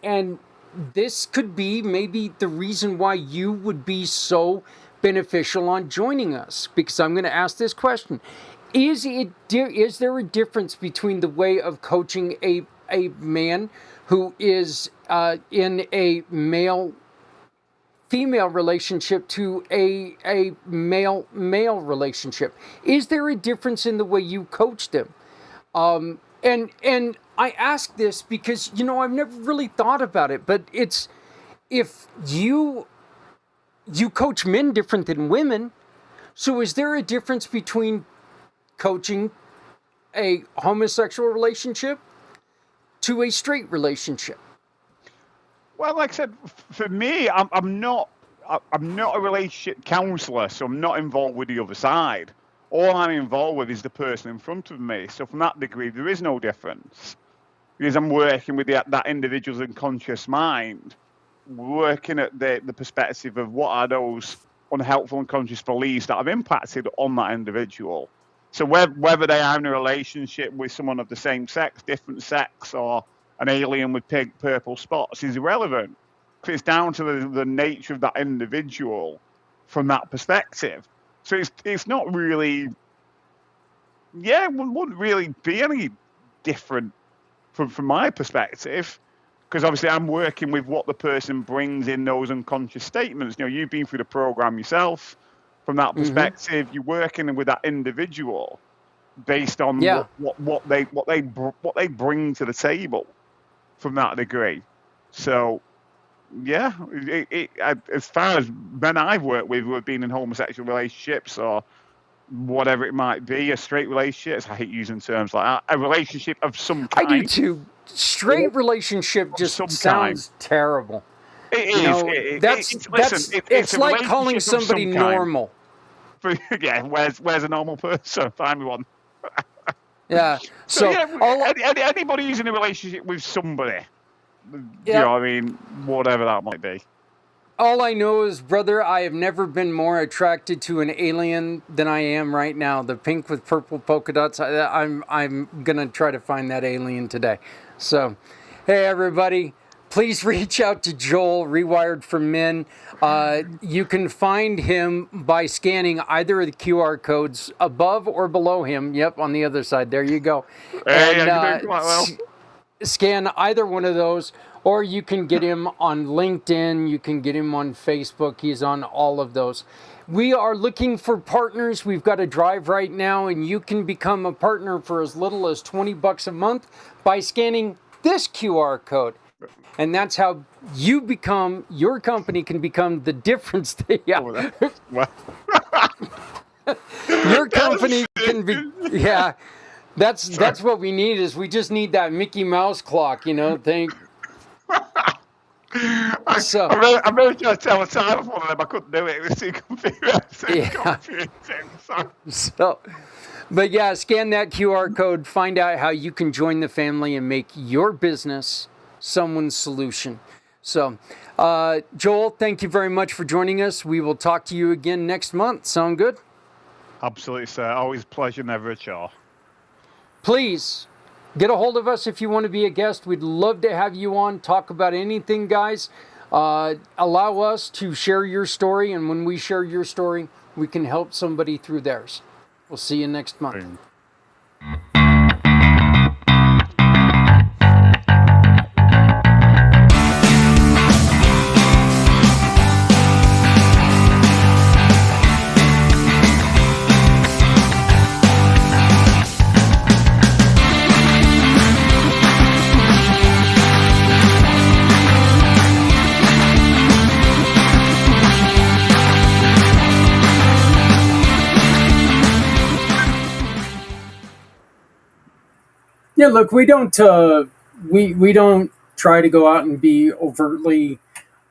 this could be maybe the reason why you would be so beneficial on joining us, because I'm going to ask this question. Is there a difference between the way of coaching a man who is in a male-female relationship to a male-male relationship? Is there a difference in the way you coach them? And I ask this because, you know, I've never really thought about it, but it's, if you coach men different than women, so is there a difference between coaching a homosexual relationship to a straight relationship? Well, like I said, for me, I'm not a relationship counselor, so I'm not involved with the other side. All I'm involved with is the person in front of me. So from that degree, there is no difference, because I'm working with that individual's unconscious mind, working at the perspective of what are those unhelpful unconscious beliefs that have impacted on that individual. So whether they are in a relationship with someone of the same sex, different sex, or an alien with purple spots is irrelevant. It's down to the nature of that individual from that perspective. So it's not really, yeah, it wouldn't really be any different from my perspective, because obviously I'm working with what the person brings in those unconscious statements. You know, you've been through the program yourself. From that perspective, you're working with that individual based on Yeah. what they bring to the table from that degree. So yeah, as far as men I've worked with who have been in homosexual relationships or whatever it might be, a straight relationship, I hate using terms like that, a relationship of some I kind. do too. Straight relationship just some sounds terrible. It You is. know, Listen, it's a like calling relationship of somebody some kind. normal. Yeah, where's a normal person? Find me one. Yeah. So So yeah, all anybody who's in a relationship with somebody, you Yeah. know, I mean, whatever that might be. all I know is, brother, I have never been more attracted to an alien than I am right now. The pink with purple polka dots. I'm gonna try to find that alien today. So, hey everybody, please reach out to Joel, Rewired for Men. You can find him by scanning either of the QR codes above or below him. Yep, on the other side. There you go. Hey, And you're doing quite well. scan either one of those, or you can get him on LinkedIn, you can get him on Facebook. He's on all of those. We are looking for partners. We've got a drive right now, and you can become a partner for as little as $20 a month by scanning this QR code. And that's how your company can become the difference. Well, Your company can be, yeah. That's what we need. Is we just need that Mickey Mouse clock, thing. So I'm really trying to tell a time of one of them. I couldn't do it. It was too Yeah. confusing. so, but yeah, scan that QR code. Find out how you can join the family and make your business someone's solution. So, Joel, thank you very much for joining us. We will talk to you again next month. Sound good? Absolutely, sir. Always a pleasure, never a chore. Please get a hold of us if you want to be a guest. We'd love to have you on, talk about anything, guys. Allow us to share your story, and when we share your story, we can help somebody through theirs. We'll see you next month. Boom. Yeah, look, we don't we don't try to go out and be overtly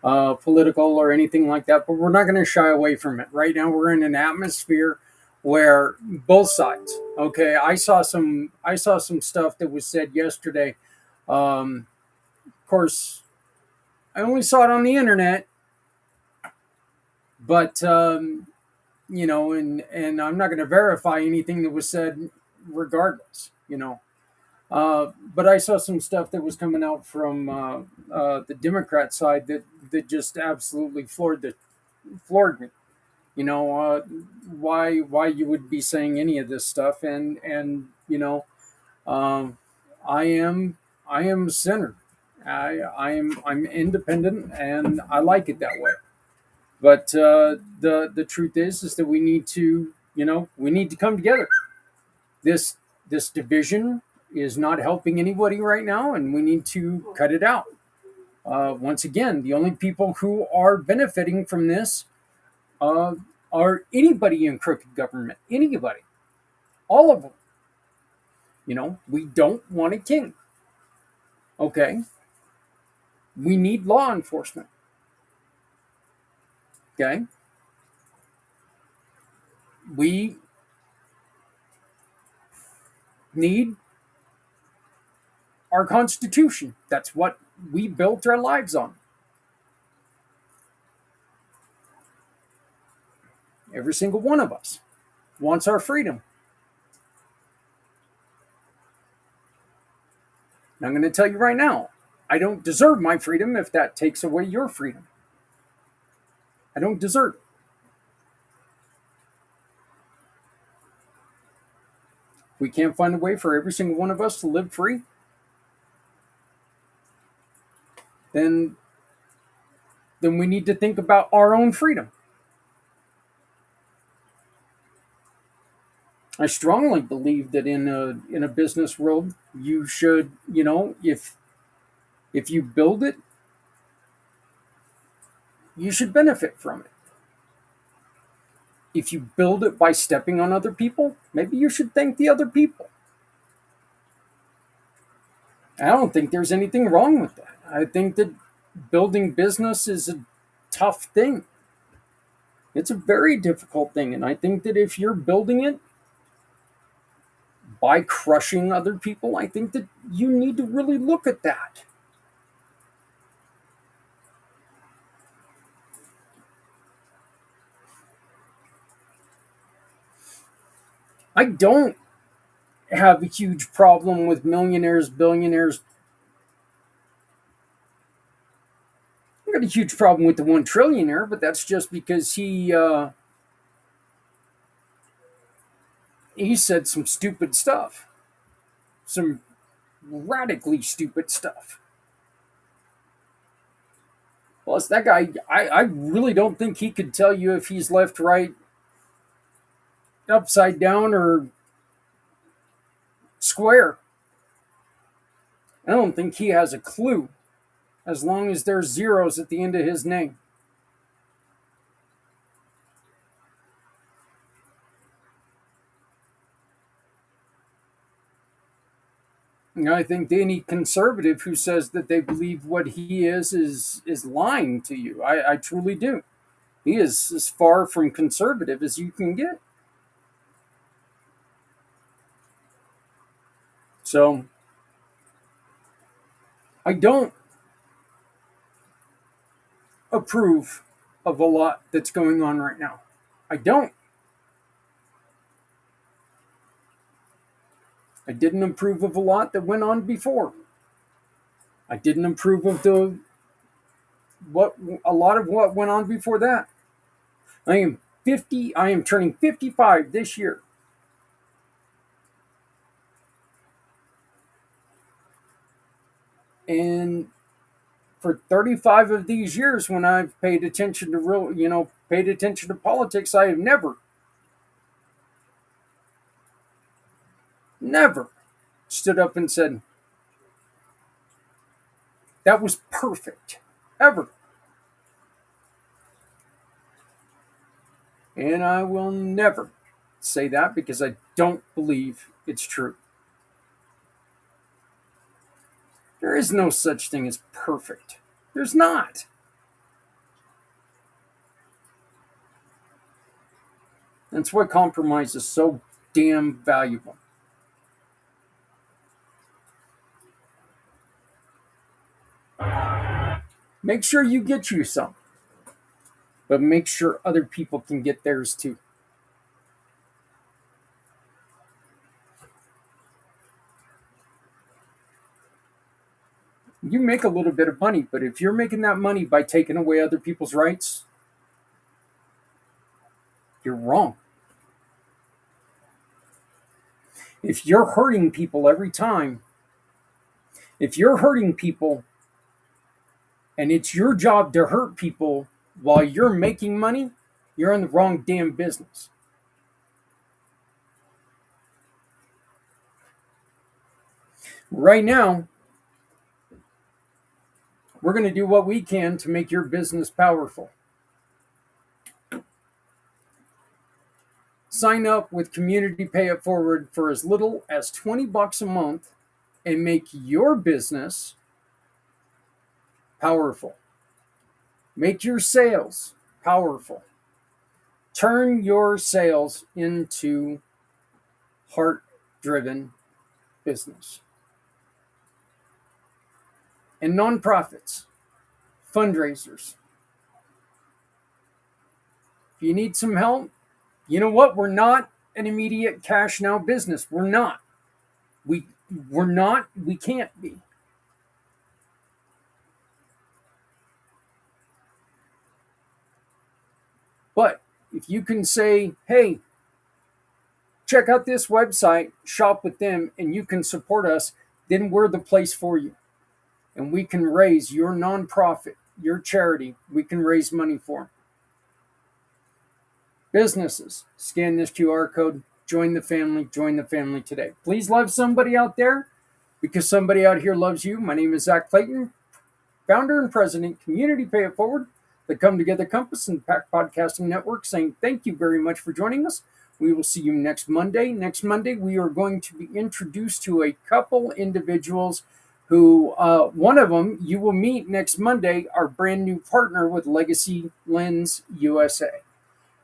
political or anything like that, but we're not going to shy away from it. Right now, we're in an atmosphere where both sides. Okay, I saw some stuff that was said yesterday. Of course, I only saw it on the internet, but and I'm not going to verify anything that was said, regardless. But I saw some stuff that was coming out from the Democrat side that just absolutely floored me. Why you would be saying any of this stuff, and I am centered. I'm independent, and I like it that way. But the truth is that we need to come together. This division is not helping anybody right now, and we need to cut it out. Once again, the only people who are benefiting from this are anybody in crooked government, anybody, all of them. We don't want a king. Okay, we need law enforcement. Okay, we need our Constitution. That's what we built our lives on. Every single one of us wants our freedom. And I'm going to tell you right now, I don't deserve my freedom if that takes away your freedom. I don't deserve it. We can't find a way for every single one of us to live free, then we need to think about our own freedom. I strongly believe that in a business world, you should, if you build it, you should benefit from it. If you build it by stepping on other people, maybe you should thank the other people. I don't think there's anything wrong with that. I think that building business is a tough thing. It's a very difficult thing. And I think that if you're building it by crushing other people, I think that you need to really look at that. I don't have a huge problem with millionaires, billionaires. I've got a huge problem with the one trillionaire, but that's just because he said some stupid stuff, some radically stupid stuff. Plus, that guy, I really don't think he could tell you if he's left, right, upside down, or square. I don't think he has a clue, as long as there's zeros at the end of his name. I think any conservative who says that they believe what he is lying to you. I truly do. He is as far from conservative as you can get. So, I don't approve of a lot that's going on right now. I don't. I didn't approve of a lot that went on before. I didn't approve of a lot of what went on before that. I am turning 55 this year. And for 35 of these years, when I've paid attention to politics, I have never stood up and said, that was perfect, ever. And I will never say that because I don't believe it's true. There is no such thing as perfect. There's not. That's why compromise is so damn valuable. Make sure you get you some, but make sure other people can get theirs too. You make a little bit of money, but if you're making that money by taking away other people's rights, you're wrong. If you're hurting people every time, if you're hurting people and it's your job to hurt people while you're making money, you're in the wrong damn business. Right now, we're going to do what we can to make your business powerful. Sign up with Community Pay It Forward for as little as $20 a month and make your business powerful. Make your sales powerful. Turn your sales into heart-driven business. And nonprofits, fundraisers. If you need some help, you know what? We're not an immediate cash now business. We're not. We're not. We can't be. if you can say, hey, check out this website, shop with them, and you can support us, then we're the place for you. And we can raise your nonprofit, your charity, we can raise money for them. Businesses, scan this QR code, join the family today. Please love somebody out there because somebody out here loves you. My name is Zach Clayton, founder and president, Community Pay It Forward, the Come Together Compass and Pack Podcasting Network, saying thank you very much for joining us. We will see you next Monday. Next Monday, we are going to be introduced to a couple individuals who, one of them you will meet next Monday, our brand new partner with Legacy Lens USA.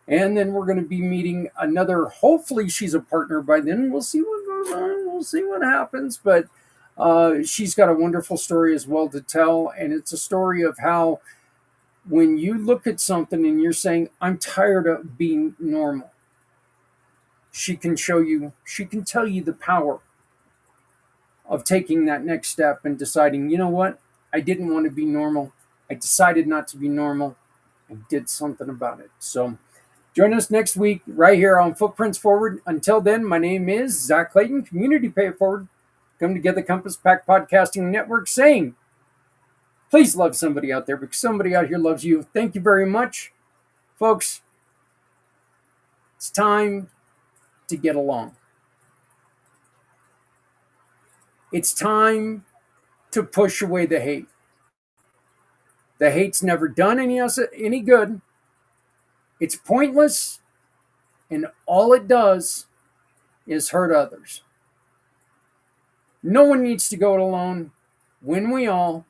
And then we're going to be meeting another, hopefully she's a partner by then. We'll see what goes on. We'll see what happens. But she's got a wonderful story as well to tell. And it's a story of how when you look at something and you're saying, I'm tired of being normal, she can tell you the power of taking that next step and deciding, you know what? I didn't want to be normal. I decided not to be normal. I did something about it. So join us next week right here on Footprints Forward. Until then, my name is Zach Clayton, Community Pay It Forward, Come Together Compass Pack Podcasting Network, saying, please love somebody out there because somebody out here loves you. Thank you very much. Folks, it's time to get along. It's time to push away the hate. The hate's never done any good. It's pointless, and all it does is hurt others. No one needs to go it alone. When we all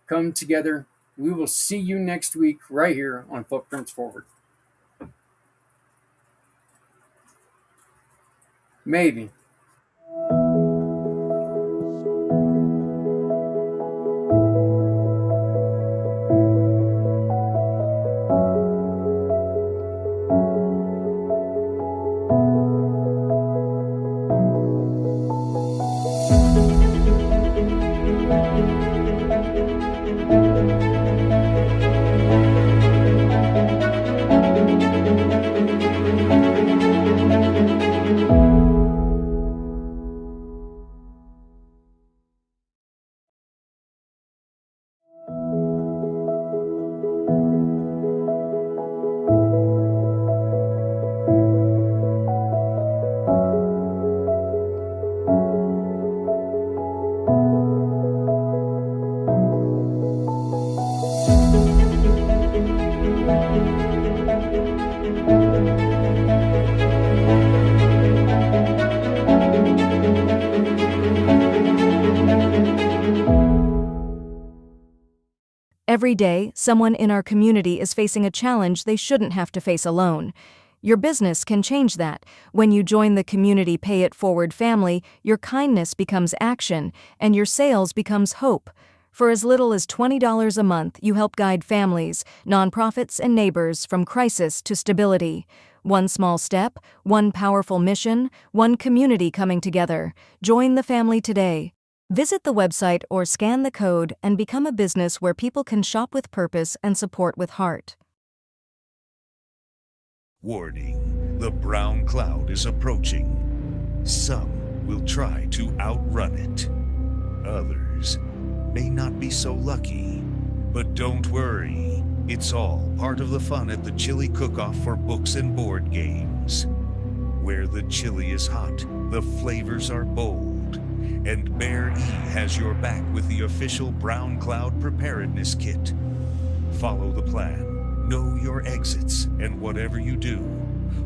come together, we will see you next week right here on Footprints Forward. Maybe. Every day, someone in our community is facing a challenge they shouldn't have to face alone. Your business can change that. When you join the Community Pay It Forward family, your kindness becomes action, and your sales becomes hope. For as little as $20 a month, you help guide families, nonprofits, and neighbors from crisis to stability. One small step, one powerful mission, one community coming together. Join the family today. Visit the website or scan the code and become a business where people can shop with purpose and support with heart. Warning, the brown cloud is approaching. Some will try to outrun it. Others may not be so lucky. But don't worry, it's all part of the fun at the Chili Cook-Off for books and board games. Where the chili is hot, the flavors are bold. And Bear E has your back with the official Brown Cloud Preparedness Kit. Follow the plan, know your exits, and whatever you do,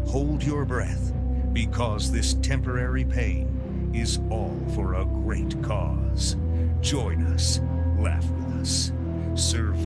hold your breath, because this temporary pain is all for a great cause. Join us, laugh with us, serve